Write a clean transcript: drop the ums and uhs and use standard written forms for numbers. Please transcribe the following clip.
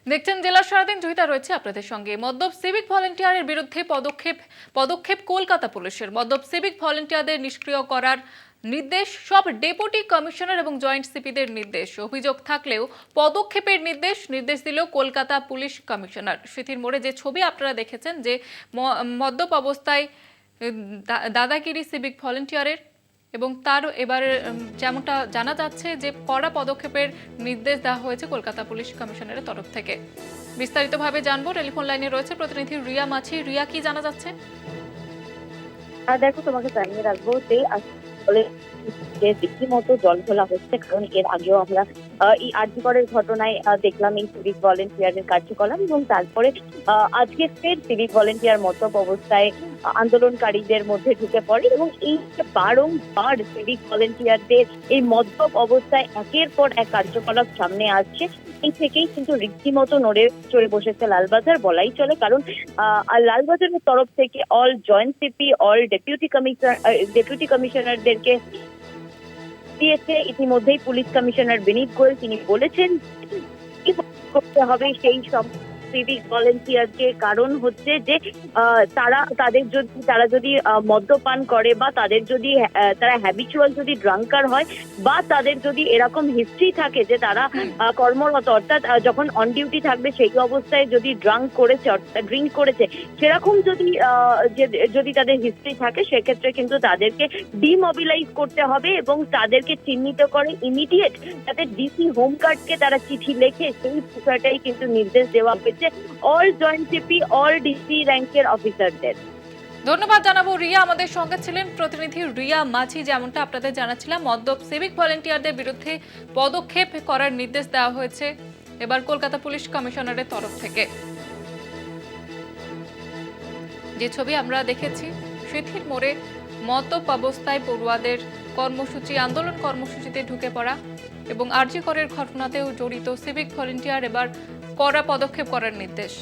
দেখছেন জেলার সারাদিন জয়িতা রয়েছে আপনাদের সঙ্গে। মদ্যপ সিভিক ভলেন্টিয়ারের বিরুদ্ধে পদক্ষেপ কলকাতা পুলিশের। মদ্যপ সিভিক ভলেন্টিয়ারদের নিষ্ক্রিয় করার নির্দেশ সব ডেপুটি কমিশনার এবং জয়েন্ট সিপিদের নির্দেশ। অভিযোগ থাকলেও পদক্ষেপের নির্দেশ দিল কলকাতা পুলিশ কমিশনার। স্মৃতির মোড়ে যে ছবি আপনারা দেখেছেন, যে মদ্যপ অবস্থায় দাদাগিরি সিভিক ভলেন্টিয়ারের, এবং তার এবার যেমনটা জানা যাচ্ছে যে কড়া পদক্ষেপের নির্দেশ দেওয়া হয়েছে কলকাতা পুলিশ কমিশনারের তরফ থেকে। বিস্তারিতভাবে জানবো, টেলিফোন লাইনে রয়েছে প্রতিনিধি রিয়া মাছি। রিয়া, কি জানা যাচ্ছে? দেখো, তোমাকে জানিয়ে রাখবো যে রীতিমতো জল খোলা হচ্ছে, কারণ এর আগেও আমরা এই আরজিকরের ঘটনায় দেখলাম এই সিভিক ভলেন্টিয়ারের কার্যকলাপ, এবং তারপরে আজকে ফের সিভিক ভলেন্টিয়ার মদ্যপ অবস্থায় আন্দোলনকারীদের মধ্যে ঢুকে পড়ে, এবং এই যে বারংবার সিভিক ভলেন্টিয়ারদের এই মদ্যপ অবস্থায় একের পর এক কার্যকলাপ সামনে আসছে, এই থেকেই কিন্তু রীতিমতো নড়ে চড়ে বসেছে লালবাজার বলাই চলে। কারণ লালবাজারের তরফ থেকে all joint CP, all deputy কমিশনারদেরকে দিয়েছে ইতিমধ্যেই পুলিশ কমিশনার বিনীত গোয়েল। তিনি বলেছেন কি করতে হবে সেই সব সিভিক ভলেন্টিয়ারকে, কারণ হচ্ছে যে তারা যদি মদ্যপান করে, বা তারা হ্যাবিচুয়াল যদি ড্রাঙ্কার হয়, বা তাদের যদি এরকম হিস্ট্রি থাকে যে তারা কর্মরত, অর্থাৎ যখন অন ডিউটি থাকবে সেই অবস্থায় যদি ড্রিঙ্ক করেছে, সেরকম যদি তাদের হিস্ট্রি থাকে, সেক্ষেত্রে কিন্তু তাদেরকে ডিমোবিলাইজ করতে হবে, এবং তাদেরকে চিহ্নিত করে ইমিডিয়েট যাতে ডিসি হোমগার্ডকে তারা চিঠি লেখে, সেই বিষয়টাই কিন্তু নির্দেশ দেওয়া হয়েছে all joint CP, all DC র্যাঙ্কের অফিসারদের। ধন্যবাদ জানাবো রিয়া, আমাদের সঙ্গে ছিলেন প্রতিনিধি রিয়া মাঝি। যেমনটা আপনাদের জানাচ্ছিলাম, মদ্যপ সিভিক ভলেন্টিয়ারদের বিরুদ্ধে পদক্ষেপ করার নির্দেশ দেওয়া হয়েছে এবার কলকাতা পুলিশ কমিশনারের তরফ থেকে। যে ছবি আমরা দেখেছি, স্মৃতির মোড়ে মদ্যপ অবস্থায় পড়ুয়াদের আন্দোলন কর্মসূচিতে ঢুকে পড়া এবং আরজিকরের ঘটনাতেও জড়িত সিভিক ভলেন্টিয়ার, এবার কড়া পদক্ষেপ করার নির্দেশ।